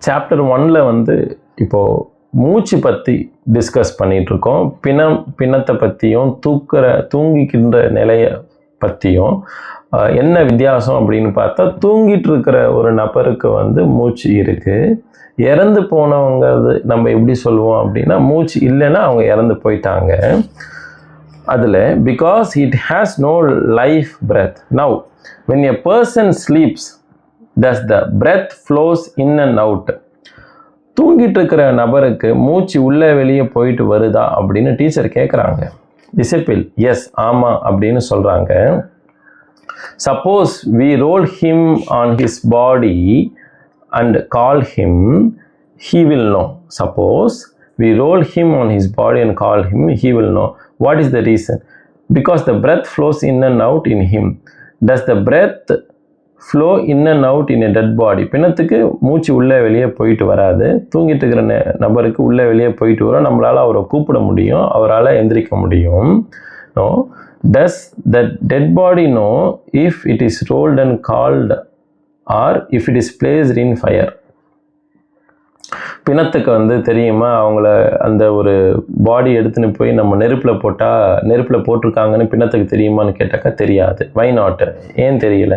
Chapter 1ல் வந்து இப்போது மூச்சு பற்றி டிஸ்கஸ் பண்ணிகிட்ருக்கோம். பிணத்தை பற்றியும் தூங்கிக்கின்ற நிலையை பற்றியும் என்ன வித்தியாசம் அப்படின்னு பார்த்தா, தூங்கிட்டு இருக்கிற ஒரு நபருக்கு வந்து மூச்சு இருக்குது. இறந்து போனவங்க நம்ம எப்படி சொல்லுவோம் அப்படின்னா, மூச்சு இல்லைன்னா அவங்க இறந்து போயிட்டாங்க. அதில் because it has no life breath. Now when a person sleeps, does the breath flows in and out? தூங்கிட்டு இருக்கிற நபருக்கு மூச்சு உள்ளே வெளியே போயிட்டு வருதா அப்படின்னு டீச்சர் கேட்குறாங்க. டிசிபிள் எஸ் ஆமாம் அப்படின்னு சொல்கிறாங்க. Suppose we roll him on his body and call him, he will know. Suppose we roll him on his body and call him, he will know. What is the reason? Because the breath flows in and out in him. Does the breath flow in and out in a dead body? பிணத்துக்கு மூச்சு உள்ளே வெளியே போயிட்டு வராது. தூங்கிட்டு இருக்கிற நபருக்கு உள்ளே வெளியே போயிட்டு வரும். நம்மளால் அவரை கூப்பிட முடியும், அவரால் எந்திரிக்க முடியும். No. Does the dead body know if it is rolled and called or if it is placed in fire? பிணத்துக்கு வந்து தெரியுமா அவங்கள அந்த ஒரு பாடி எடுத்துன்னு போய் நம்ம நெருப்பில் போட்டிருக்காங்கன்னு பிணத்துக்கு தெரியுமான்னு கேட்டாக்கா தெரியாது. Why not? ஏன் தெரியல?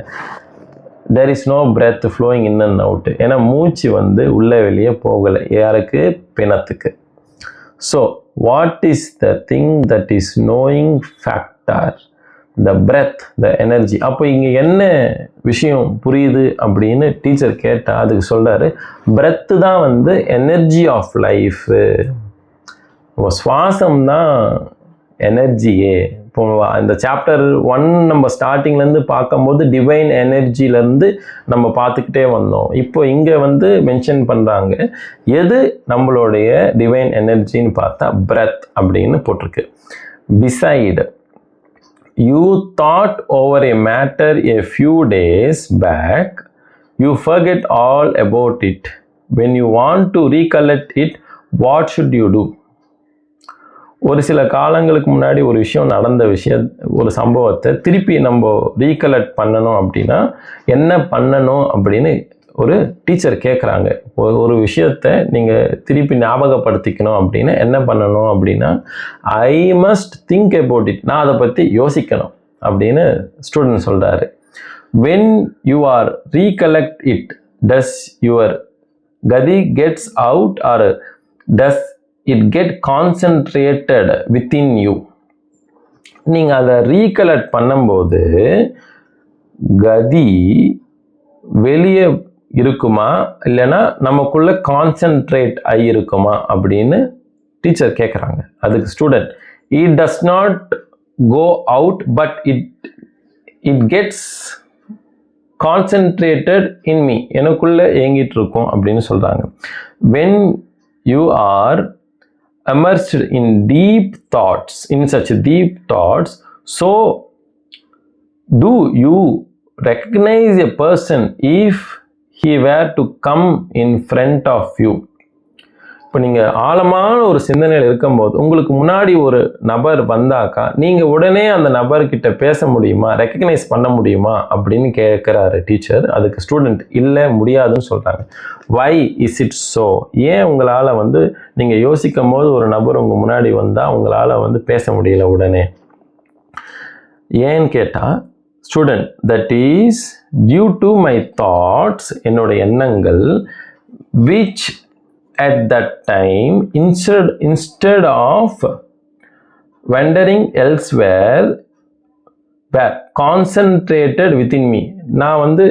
there is no breath flowing in and out. ஏன்னா மூச்சு வந்து உள்ளே வெளியே போகலை. யாருக்கு? பிணத்துக்கு. So what is the thing that is knowing factor? The breath, the energy. அப்போ இங்கே என்ன விஷயம் புரியுது அப்படின்னு டீச்சர் கேட்டால் அதுக்கு சொல்கிறாரு, breath தான் வந்து எனர்ஜி ஆஃப் லைஃபு. சுவாசம் தான் எனர்ஜியே. இப்போ இந்த சாப்டர் 1 நம்ம ஸ்டார்டிங்லேருந்து பார்க்கும்போது டிவைன் எனர்ஜிலேருந்து நம்ம பார்த்துக்கிட்டே வந்தோம். இப்போ இங்கே வந்து மென்ஷன் பண்ணுறாங்க எது நம்மளுடைய டிவைன் எனர்ஜின்னு பார்த்தா breath அப்படின்னு போட்டிருக்கு. Beside you thought over a matter a few days back, you forget all about it. When you want to recollect it, what should you do? ஒரு சில காலங்களுக்கு முன்னாடி ஒரு ஒரு சம்பவத்தை திருப்பி நம்ம ரீகலெக்ட் பண்ணணும் அப்படின்னா என்ன பண்ணணும் அப்படின்னு ஒரு டீச்சர் கேட்குறாங்க. ஒரு விஷயத்தை நீங்கள் திருப்பி ஞாபகப்படுத்திக்கணும் அப்படின்னா என்ன பண்ணணும் அப்படின்னா, I must think about it. நான் அதை பற்றி யோசிக்கணும் அப்படின்னு ஸ்டூடெண்ட் சொல்கிறாரு. When you are recollect it, does your கதி gets out or does it get concentrated within you? நீங்கள் அதை ரீகலெக்ட் பண்ணும்போது கதி வெளியே இருக்குமா இல்லைன்னா நமக்குள்ள கான்சென்ட்ரேட் ஆகியிருக்குமா அப்படின்னு டீச்சர் கேட்குறாங்க. அதுக்கு student, it does not go out but it gets concentrated in me. எனக்குள்ளே இயங்கிட்டு இருக்கும் அப்படின்னு சொல்கிறாங்க. When you are immersed in deep thoughts, in such deep thoughts, so do you recognize a person if he were to come in front of you? இப்போ நீங்கள் ஆழமான ஒரு சிந்தனையில் இருக்கும்போது உங்களுக்கு முன்னாடி ஒரு நபர் வந்தாக்கா நீங்கள் உடனே அந்த நபர்கிட்ட பேச முடியுமா, ரெக்கக்னைஸ் பண்ண முடியுமா அப்படின்னு கேட்குறாரு டீச்சர். அதுக்கு ஸ்டூடெண்ட் இல்லை, முடியாதுன்னு சொல்கிறாங்க. Why is it so? ஏன் உங்களால் வந்து நீங்கள் யோசிக்கும் போது ஒரு நபர் உங்கள் முன்னாடி வந்தால் உங்களால் வந்து பேச முடியல உடனே? ஏன்னு கேட்டால் student, that is due to my thoughts, என்னோட எண்ணங்கள், which at that time instead of wandering elsewhere were concentrated within me. நான் வந்து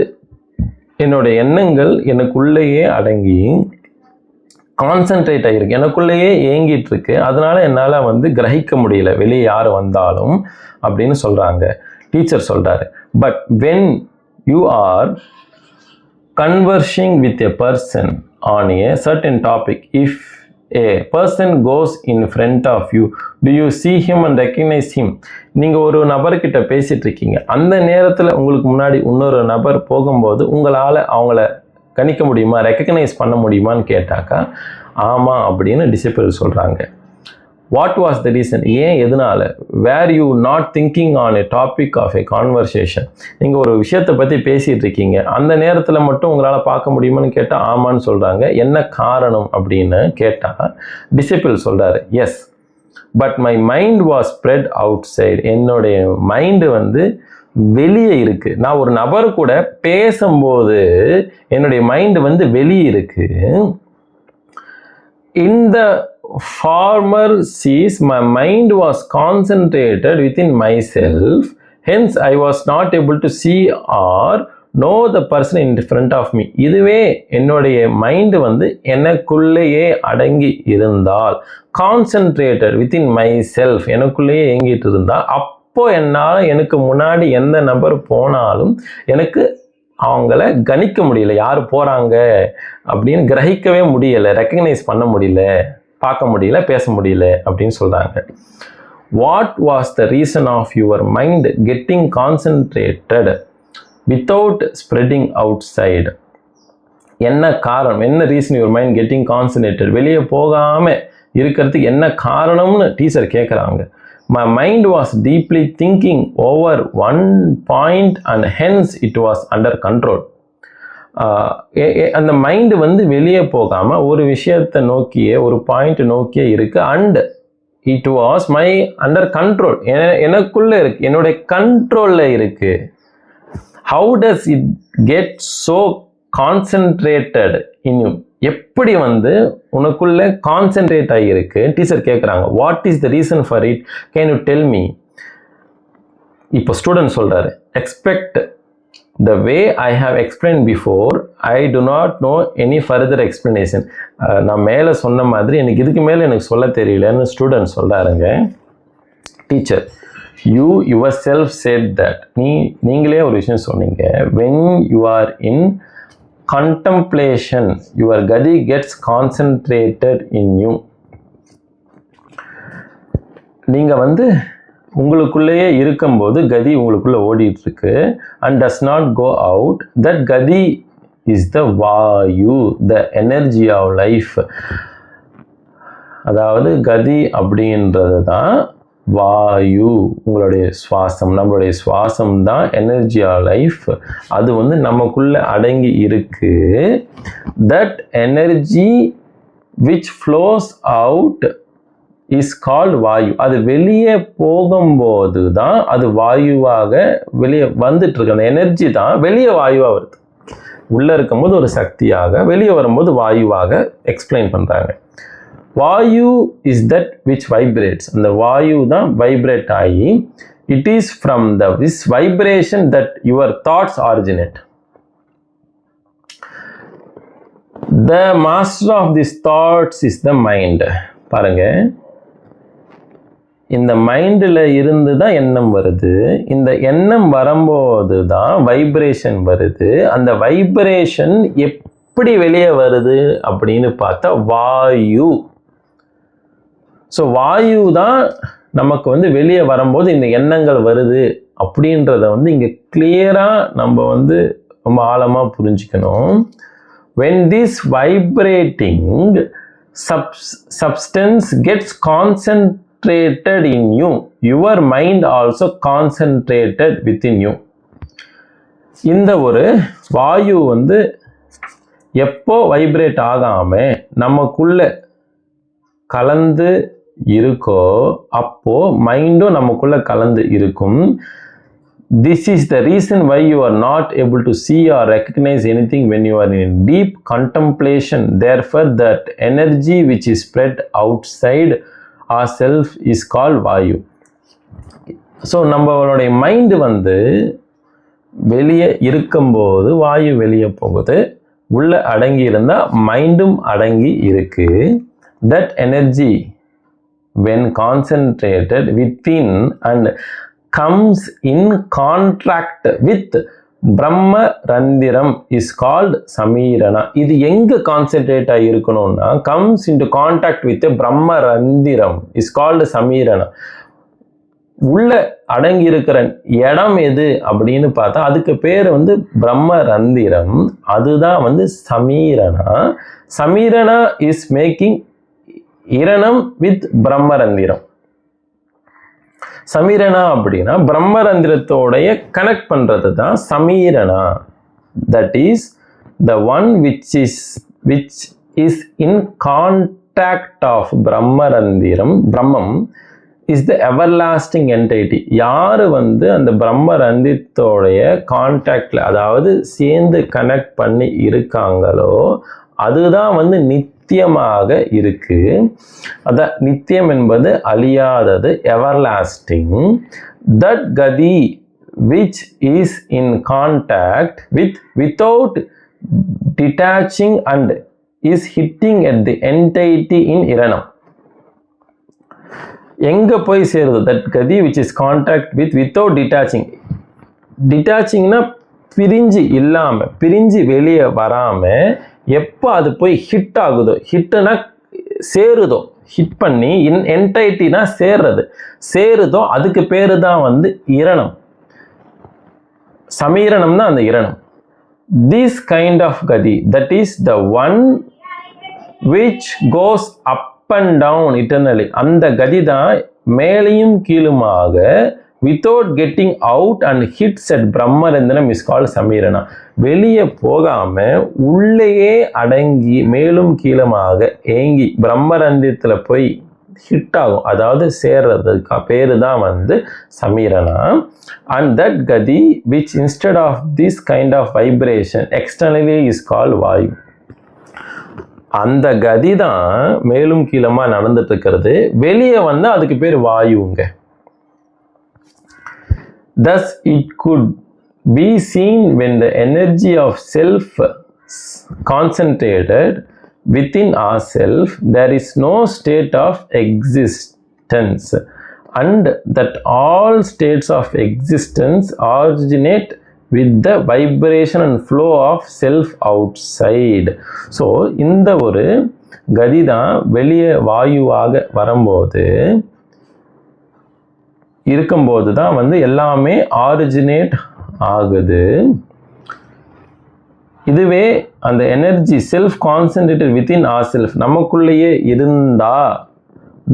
என்னோட எண்ணங்கள் எனக்குள்ளேயே அடங்கி கான்சென்ட்ரேட் ஆகிருக்கு, எனக்குள்ளேயே ஏங்கிட்டு இருக்கு. அதனால என்னால் வந்து கிரகிக்க முடியல வெளியே யார் வந்தாலும் அப்படின்னு சொல்கிறாங்க. டீச்சர் சொல்கிறாரு, but when you R conversing with a person on a certain topic, if a person goes in front of you, do you see him and recognize him? நீங்கள் ஒரு நபர்கிட்ட பேசிகிட்டு இருக்கீங்க, அந்த நேரத்தில் உங்களுக்கு முன்னாடி இன்னொரு நபர் போகும்போது உங்களால் அவங்கள கணிக்க முடியுமா, ரெக்கக்னைஸ் பண்ண முடியுமான்னு கேட்டாக்கா ஆமாம் அப்படின்னு டிசிபிள் சொல்கிறாங்க. What was the reason? ஏன், எதனால? Were you not thinking on a topic of a conversation. நீங்கள் ஒரு விஷயத்தை பற்றி பேசிகிட்டு இருக்கீங்க, அந்த நேரத்தில் மட்டும் உங்களால் பார்க்க முடியுமான்னு கேட்டால் ஆமான்னு சொல்கிறாங்க. என்ன காரணம் அப்படின்னு கேட்டால் டிசிபிள் சொல்கிறாரு, yes but my mind was spread outside. என்னுடைய மைண்டு வந்து வெளியே இருக்கு. நான் ஒரு நபர் கூட பேசும்போது என்னுடைய மைண்டு வந்து வெளியே இருக்கு. இந்த former sees my mind was concentrated within myself, hence I was not able to see or know the person in front of me. இதுவே என்னுடைய மைண்ட் வந்து எனக்குள்ளேயே அடங்கி இருந்தால், concentrated within myself, எனக்குள்ளேயே இயங்கிட்டு இருந்தால், அப்போ என்னால் எனக்கு முன்னாடி எந்த நபர் போனாலும் எனக்கு அவங்கள கணிக்க முடியல, யார் போகிறாங்க அப்படின்னு கிரகிக்கவே முடியலை, ரெக்கக்னைஸ் பண்ண முடியல, பார்க்க முடியல, பேச முடியல அப்படின்னு சொல்கிறாங்க. What was the reason of your mind getting concentrated without spreading outside? என்ன காரணம், என்ன reason your mind getting concentrated, வெளியே போகாமல் இருக்கிறதுக்கு என்ன காரணம்னு டீச்சர் கேட்குறாங்க. My mind was deeply thinking over one point and hence it was under control. அந்த மைண்டு வந்து வெளியே போகாமல் ஒரு விஷயத்தை நோக்கியே, ஒரு பாயிண்ட் நோக்கியே இருக்கு. And it was my under control, எனக்குள்ளே இருக்கு, என்னுடைய கண்ட்ரோலில் இருக்கு. How does it get so concentrated in you? எப்படி வந்து உனக்குள்ள கான்சென்ட்ரேட் ஆகியிருக்கு? டீச்சர் கேட்குறாங்க. What is the reason for it, can you tell me? இப்போ ஸ்டூடெண்ட் சொல்கிறாரு, expect the way I have explain before, I do not know any further explanation. நான் மேலே சொன்ன மாதிரி எனக்கு இதுக்கு மேலே எனக்கு சொல்ல தெரியலன்னு ஸ்டூடெண்ட் சொல்கிறாருங்க. Teacher, you yourself said that, நீங்களே ஒரு விஷயம் சொன்னீங்க, when you are in contemplation your gadi gets concentrated in you. நீங்க வந்து உங்களுக்குள்ளேயே இருக்கும்போது கதி உங்களுக்குள்ள ஓடிட்டு இருக்கு, and does not go out. That gadi is the vayu, the energy of life. அதாவது கதி அப்படின்றது தான் வாயு, உங்களுடைய சுவாசம். நம்மளுடைய சுவாசம் தான் எனர்ஜி ஆஃப் லைஃப். அது வந்து நமக்குள்ள அடங்கி இருக்கு. That energy which flows out is called vayu. அது வெளியே போகும்போது தான் அது வாயுவாக வெளியே வந்துட்டு இருக்கு. அந்த எனர்ஜி தான் வெளியே வாயுவாக வருது. உள்ளே இருக்கும்போது ஒரு சக்தியாக, வெளியே வரும்போது வாயுவாக எக்ஸ்பிளைன் பண்ணுறாங்க. வாயு இஸ் தட் விச் வைப்ரேட்ஸ். அந்த வாயு தான் வைப்ரேட் ஆகி, it is from the this vibration that your thoughts originate. The master of this thoughts is the mind. பாருங்க, இந்த மைண்டில் இருந்து தான் எண்ணம் வருது. இந்த எண்ணம் வரும்போது தான் வைப்ரேஷன் வருது. அந்த வைப்ரேஷன் எப்படி வெளியே வருது அப்படின்னு பார்த்தா வாயு. ஸோ வாயு தான் நமக்கு வந்து வெளியே வரும்போது இந்த எண்ணங்கள் வருது அப்படின்றத வந்து இங்கே கிளியராக நம்ம வந்து ரொம்ப ஆழமாக புரிஞ்சுக்கணும். when this vibrating substance gets concentrated in you, your mind also concentrated within you. இந்த ஒரு வாயு வந்து எப்போ வைப்ரேட் ஆகாமல் நமக்குள்ள கலந்து இருக்கோ அப்போ மைண்டும் நமக்குள்ள கலந்து இருக்கும். This is the reason why you are not able to see or recognize anything when you are in deep contemplation. Therefore, that energy which is spread outside ourself is called vayu. So நம்மளுடைய mind வந்து வெளியே இருக்கும்போது வாயு வெளியே போகுது, உள்ள அடங்கி இருந்தால் மைண்டும் அடங்கி இருக்கு. That energy when concentrated within and comes in contact with Brahma Randiram is called Samirana. இது எங்க கான்சென்ட்ரேட் ஆகி இருக்கணும்னா, comes into contact with a Brahma Randiram is called Samirana. உள்ள அடங்கி இருக்கிற இடம் எது அப்படின்னு பார்த்தா அதுக்கு பேர் வந்து பிரம்ம ரந்திரம். அதுதான் வந்து சமீரணா. சமீரணா இஸ் மேக்கிங் இரணம் வித் பிரம்மரந்திரம். சமீரணா அப்படின்னா பிரம்மரந்திரத்தோடைய கனெக்ட் பண்றது தான் சமீரணா. That is the one which is in contact of பிரம்மரந்திரம். பிரம்மம் is the everlasting entity. யாரு வந்து அந்த பிரம்மரந்திரத்தோடைய கான்டாக்ட்ல, அதாவது சேர்ந்து கனெக்ட் பண்ணி இருக்காங்களோ அதுதான் வந்து நித்தியமாக இருக்கு. அதான் நித்தியம் என்பது அழியாதது, everlasting. that gadi which is in contact without detaching and is hitting at the entity in iranam. எங்க போய் சேருது? that gadi which is contact without detaching. detachingனா பிரிஞ்சு இல்லாம, பிரிஞ்சு வெளியே வராம எப்போ அது போய் ஹிட் ஆகுதோ, ஹிட்னா சேருதோ, ஹிட் பண்ணி என்டைட்டினா சேருதோ அதுக்கு பேரு தான் வந்து இரணம். சமீரணம் தான் அந்த இரணம். this kind of gadi, that is the one which goes up and down eternally. அந்த கதி தான் மேலையும் கீழுமாக without getting out and hits at பிரம்மரந்திரம் is called சமீரணா. வெளியே போகாம உள்ளேயே அடங்கி மேலும் கீழுமாக ஏங்கி பிரம்மரந்திரத்தில் போய் ஹிட் ஆகும், அதாவது சேர்றதுக்கு பேரு தான் வந்து சமீரணா. and that gadi which instead of this kind of vibration externally is called vayu. அந்த கதி தான் மேலும் கீழமா நடந்துட்டு இருக்கிறது, வெளியே வந்து அதுக்கு பேர் வாயுங்க. thus it could be seen when the energy of self concentrated within ourselves, there is no state of existence, and that all states of existence originate with the vibration and flow of self outside. so இந்த ஒரு கதி தான் வெளியே வாயுவாக வரும்போது இருக்கும்போது தான் வந்து எல்லாமே ஆரிஜினேட் ஆகுது. இதுவே அந்த energy self concentrated within our self நமக்குள்ளேயே இருந்தா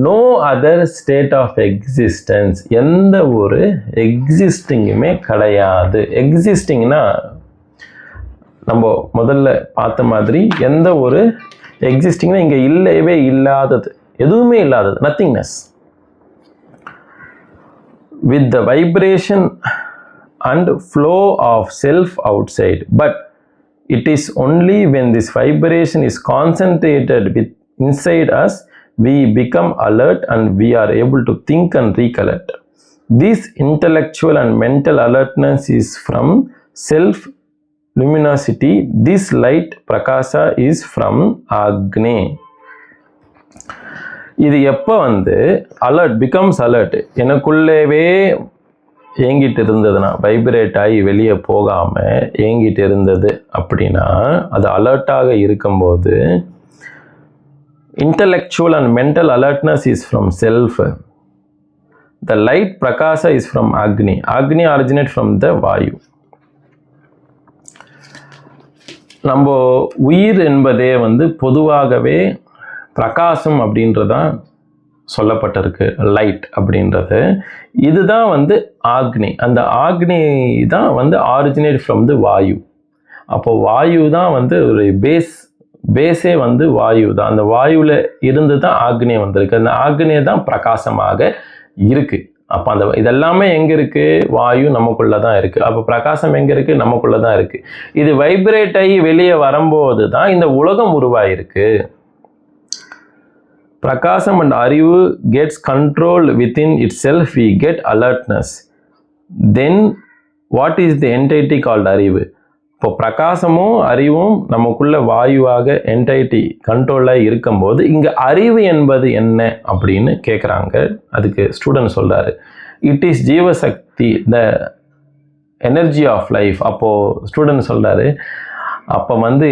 no other state of existence, எந்த ஒரு எக்ஸிஸ்டிங்குமே கிடையாது. எக்ஸிஸ்டிங்னா நம்ம முதல்ல பார்த்த மாதிரி எந்த ஒரு எக்ஸிஸ்டிங்னா இங்கே இல்லவே இல்லாதது, எதுவுமே இல்லாதது, nothingness. with the vibration and flow of self outside, but it is only when this vibration is concentrated with inside us we become alert and we are able to think and recollect. This intellectual and mental alertness is from self luminosity. This light prakasa is from Agni. இது எப்போ வந்து alert becomes alert, எனக்குள்ளேவே ஏங்கிட்டு இருந்ததுன்னா, vibrate ஆகி வெளியே போகாமல் ஏங்கிட்டு இருந்தது அப்படின்னா அது அலர்ட்டாக இருக்கும்போது intellectual and mental alertness is from self. The light prakasa is from Agni. Agni originates from the Vayu. நம்ம உயிர் என்பதே வந்து பொதுவாகவே பிரகாசம் அப்படின்றதான் சொல்லப்பட்டிருக்கு, லைட் அப்படின்றது. இதுதான் வந்து ஆக்னி. அந்த ஆக்னி தான் வந்து ஆரிஜினேட் ஃப்ரம் தி வாயு. அப்போ வாயு தான் வந்து ஒரு பேஸே வந்து வாயு தான். அந்த வாயுவில் இருந்து தான் ஆக்னி வந்திருக்கு. அந்த ஆக்னி தான் பிரகாசமாக இருக்கு. அப்போ அந்த இதெல்லாமே எங்கே இருக்குது? வாயு நமக்குள்ளே தான் இருக்குது. அப்போ பிரகாசம் எங்கே இருக்குது? நமக்குள்ளே தான் இருக்குது. இது வைப்ரேட் ஆகி வெளியே வரும்போது தான் இந்த உலகம் உருவாயிருக்கு. Prakasam and Arivu gets controlled within itself, we get alertness. Then what is the entity called Arivu? இப்போ பிரகாசமும் அறிவும் நமக்குள்ள வாயுவாக என்டைட்டி கண்ட்ரோலாக இருக்கும்போது இங்கே அறிவு என்பது என்ன அப்படின்னு கேட்குறாங்க. அதுக்கு ஸ்டூடெண்ட் சொல்கிறாரு, இட் இஸ் ஜீவசக்தி, த எனர்ஜி ஆஃப் லைஃப். அப்போது ஸ்டூடெண்ட் சொல்கிறாரு, அப்போ வந்து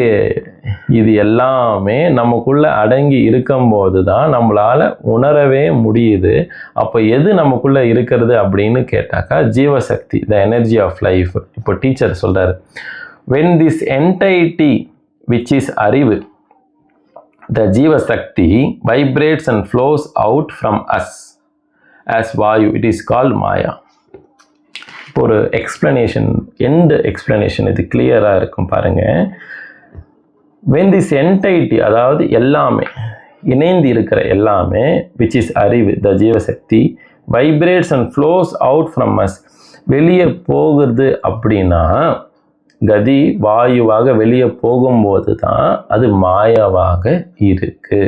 இது எல்லாமே நமக்குள்ளே அடங்கி இருக்கும்போது தான் நம்மளால் உணரவே முடியுது. அப்போ எது நமக்குள்ளே இருக்கிறது அப்படின்னு கேட்டாக்கா ஜீவசக்தி, த எனர்ஜி ஆஃப் லைஃப். இப்போ டீச்சர் சொல்கிறார், when this entity which is அறிவு the Jiva Shakti vibrates and flows out from us as Vayu. It is called Maya. ஒரு எக்ஸ்பிளனேஷன், எண்ட் எக்ஸ்பிளனேஷன் இது கிளியராக இருக்கும் பாருங்க. when this entity, அதாவது எல்லாமே இணைந்து இருக்கிற எல்லாமே, which is அறிவு, the Jiva Shakti vibrates and flows out from us, வெளியே போகுது அப்படின்னா கதி வாயுவாக வெளியே போகும்போது தான் அது மாயாவாக இருக்கு.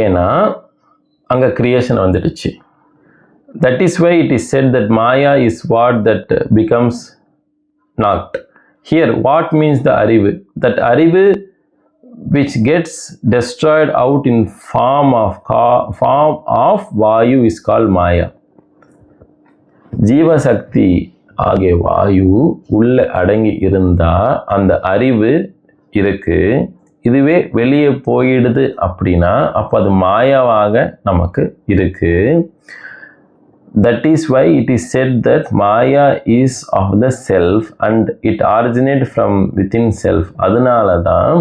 ஏன்னா அங்கே கிரியேஷன் வந்துடுச்சு. That is why it is said that Maya is what that becomes not. Here, what means the arivu? That arivu which gets destroyed out in form of Vayu is called Maya. Jiva Shakti ஆகிய வாயு உள்ள அடங்கி இருந்தா அந்த அறிவு இருக்கு. இதுவே வெளியே போயிடுது அப்படின்னா அப்போ அது மாயாவாக நமக்கு இருக்கு. That is why it is said that Maya is of the self and it originates from within self. அதனால தான்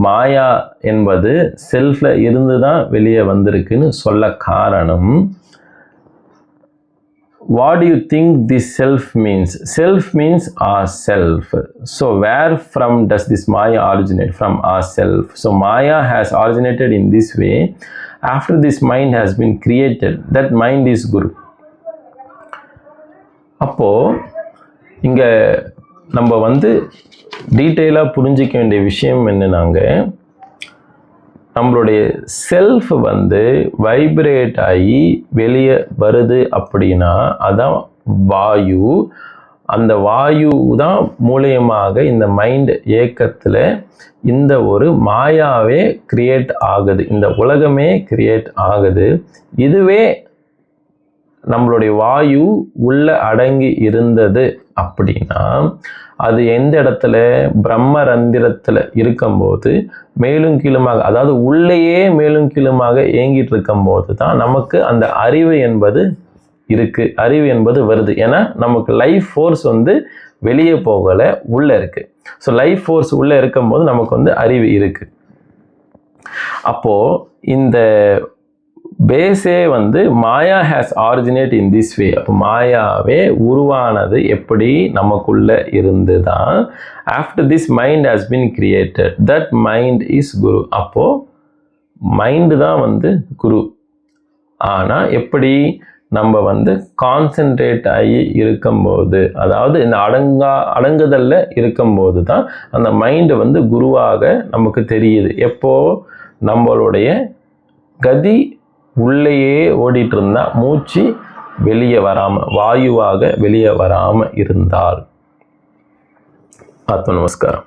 மாயா என்பது செல்ஃப்ல இருந்து தான் வெளியே வந்திருக்குன்னு சொல்ல காரணம். What do you think this self means? Self means ourself. So where from does this Maya originate? From ourself. So Maya has originated in this way. After this mind has been created, that mind is Guru. அப்போ இங்க நம்ம டீட்டெயிலாக புரிஞ்சிக்க வேண்டிய விஷயம் என்னன்னாங்க, நம்மளுடைய self vibrate ஆகி வெளியே வருது அப்படின்னா அதான் வாயு. அந்த வாயு தான் மூலியமாக இந்த மைண்ட் ஏக்கத்தில் இந்த ஒரு மாயாவே கிரியேட் ஆகுது, இந்த உலகமே கிரியேட் ஆகுது. இதுவே நம்மளுடைய வாயு உள்ள அடங்கி இருந்தது அப்படின்னா அது எந்த இடத்துல, பிரம்மரந்திரத்தில் இருக்கும்போது மேலும் கீழுமாக, அதாவது உள்ளேயே மேலும் கீழுமாக இயங்கிட்டு இருக்கும்போது தான் நமக்கு அந்த அறிவு என்பது இருக்கு, அறிவு என்பது வருது. ஏன்னா நமக்கு லைஃப் ஃபோர்ஸ் வெளியே போகலை, உள்ளே இருக்கு. ஸோ லைஃப் ஃபோர்ஸ் உள்ளே இருக்கும்போது நமக்கு அறிவு இருக்கு. அப்போ இந்த பேஸே maya has originated in this way. அப்போ மாயாவே உருவானது எப்படி நமக்குள்ள இருந்து தான். After this mind has been created, that mind is guru. அப்போ மைண்டு தான் குரு. ஆனால் எப்படி நம்ம கான்சென்ட்ரேட் ஆகி இருக்கும்போது, அதாவது இந்த அடங்குதல்ல இருக்கும்போது தான் அந்த மைண்டு குருவாக நமக்கு தெரியுது. எப்போ நம்மளுடைய கதி உள்ளேயே ஓடிட்டு இருந்தால், மூச்சு வெளியே வராமல், வாயுவாக வெளியே வராமல் இருந்தால். ஆத்ம நமஸ்காரம்.